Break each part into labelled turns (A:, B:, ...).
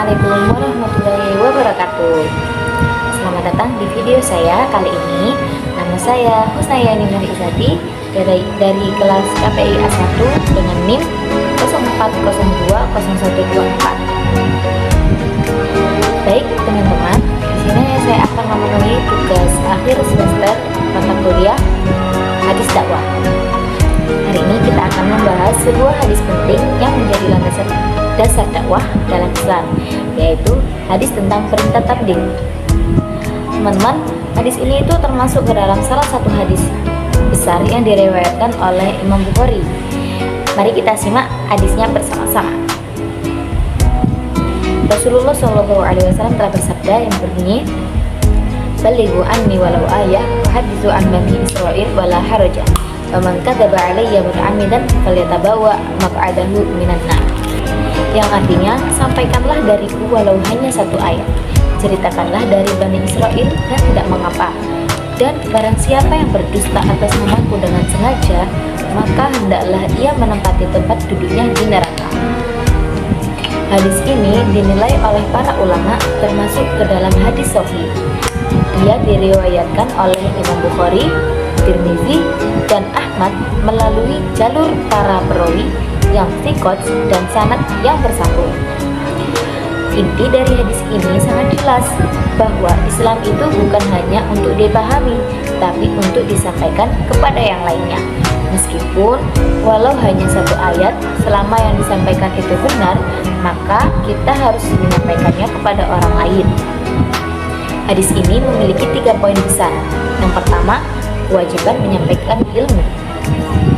A: Assalamualaikum warahmatullahi wabarakatuh. Selamat datang di video saya kali ini. Nama saya Husnayani Nur Izati dari kelas KPI A1 dengan NIM 04020124. Baik teman-teman, di sini saya akan memenuhi tugas akhir semester mata kuliah hadis dakwah. Hari ini kita akan membahas sebuah hadis penting yang menjadi landasan dasar dakwah dalam Islam, yaitu hadis tentang perintah tabligh. Teman-teman, hadis ini itu termasuk ke dalam salah satu hadis besar yang diriwayatkan oleh Imam Bukhari. Mari kita simak hadisnya bersama-sama. Rasulullah SAW telah bersabda yang berbunyi, "Balighu anni walau ayah wa hadithu an bani Israil wala haraja. Wa man kadzaba alayya muta'ammidan falyatabawa maq'adahu minan nar." Yang artinya, sampaikanlah dariku walau hanya satu ayat, ceritakanlah dari Bani Israel dan tidak mengapa, dan barang siapa yang berdusta atas namaku dengan sengaja, maka hendaklah ia menempati tempat duduknya di neraka. Hadis ini dinilai oleh para ulama termasuk ke dalam hadis sahih. Dia diriwayatkan oleh Imam Bukhari, Tirmizi, dan Ahmad melalui jalur para perawi yang thiqat dan sanad yang bersambung. Inti dari hadis ini sangat jelas bahwa Islam itu bukan hanya untuk dipahami, tapi untuk disampaikan kepada yang lainnya. Meskipun walau hanya satu ayat, selama yang disampaikan itu benar, maka kita harus menyampaikannya kepada orang lain. Hadis ini memiliki 3 poin besar. Yang pertama, kewajiban menyampaikan ilmu.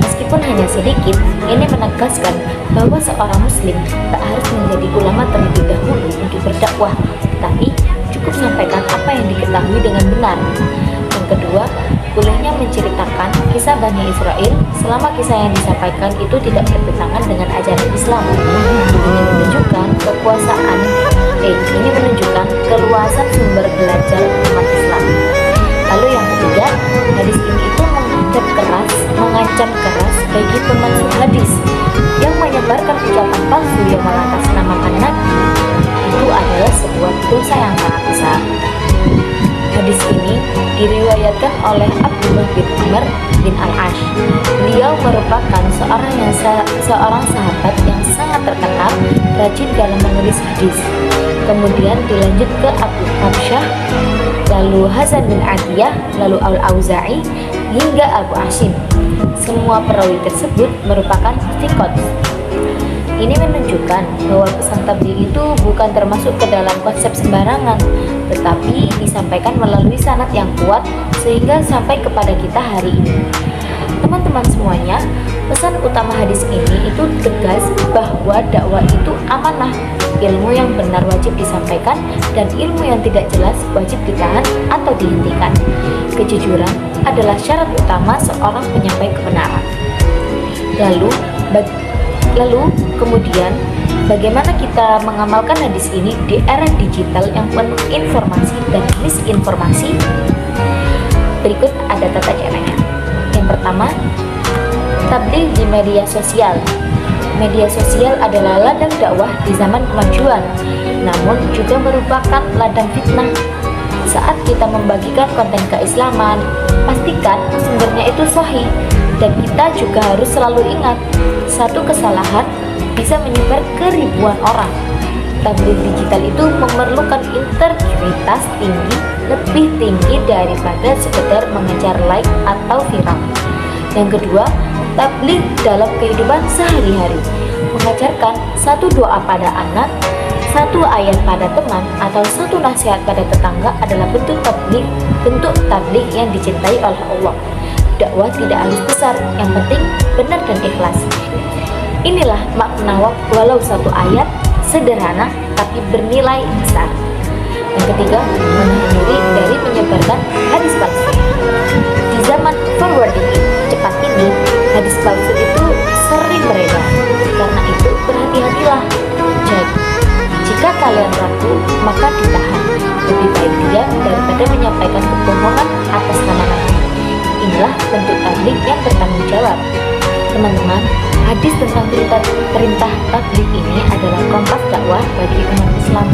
A: Meskipun hanya sedikit, ini menegaskan bahwa seorang muslim tak harus menjadi ulama terlebih dahulu untuk berdakwah, tapi cukup sampaikan apa yang diketahui dengan benar. Yang kedua, bolehnya menceritakan kisah Bani Israel selama kisah yang disampaikan itu tidak bertentangan dengan ajaran Islam. Ini menunjukkan keluasan sumber belajar umat Islam. Lalu yang ketiga, hadis ini itu mengancam keras bagi pemalsu hadis yang menyebarkan ucapan palsu yang mengatasnamakan Nabi. Itu adalah sebuah dosa yang sangat besar. Hadis ini diriwayatkan oleh Abdullah bin Umar bin Al-Ash. Beliau merupakan seorang sahabat yang sangat terkenal, rajin dalam menulis hadis. Kemudian dilanjut ke Abu Habsyah, lalu Hasan bin Atiyah, lalu Al-Auza'i, hingga Abu Hashim. Semua perawi tersebut merupakan thiqat. Ini menunjukkan bahwa pesan tabligh itu bukan termasuk ke dalam konsep sembarangan, tetapi disampaikan melalui sanad yang kuat sehingga sampai kepada kita hari ini. Teman-teman semuanya, pesan utama hadis ini itu tegas bahwa dakwah itu amanah. Ilmu yang benar wajib disampaikan dan ilmu yang tidak jelas wajib ditahan atau dihentikan. Kejujuran adalah syarat utama seorang penyampai kebenaran. Lalu kemudian bagaimana kita mengamalkan hadis ini di era digital yang penuh informasi dan misinformasi? Berikut ada tata caranya. Yang pertama, tabligh di media sosial. Media sosial adalah ladang dakwah di zaman kemajuan, namun juga merupakan ladang fitnah. Saat kita membagikan konten keislaman, pastikan sumbernya itu sahih, dan kita juga harus selalu ingat, satu kesalahan bisa menyebar ke ribuan orang. Tabligh digital itu memerlukan integritas tinggi, lebih tinggi daripada sekedar mengejar like atau viral. Yang kedua, tabligh dalam kehidupan sehari-hari. Mengajarkan satu doa pada anak, satu ayat pada teman, atau satu nasihat pada tetangga adalah bentuk tabligh yang dicintai oleh Allah. Dakwah tidak harus besar, yang penting benar dan ikhlas. Inilah makna walau satu ayat, sederhana tapi bernilai besar. Yang ketiga, menahan diri dari menyebarkan hadis palsu. Di zaman forwarding cepat ini, hadis palsu itu sering beredar. Karena itu berhati-hatilah. Jadi, jika kalian ragu, maka ditahan. Lebih baik diam daripada menyampaikan kebohongan atas nama Nabi. Inilah bentuk tabligh yang bertanggung jawab. Teman-teman, hadis tentang perintah tabligh ini adalah kompas dakwah bagi umat Islam.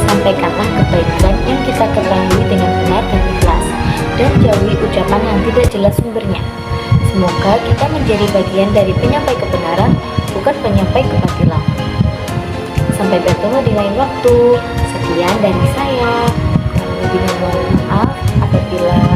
A: Sampaikanlah kebaikan yang kita ketahui dengan benar dan ikhlas, dan jauhi ucapan yang tidak jelas sumbernya. Semoga kita menjadi bagian dari penyampai kebenaran, bukan penyampai kebatilan. Sampai bertemu di lain waktu. Sekian dari saya. Kurang lebihnya mohon maaf apabila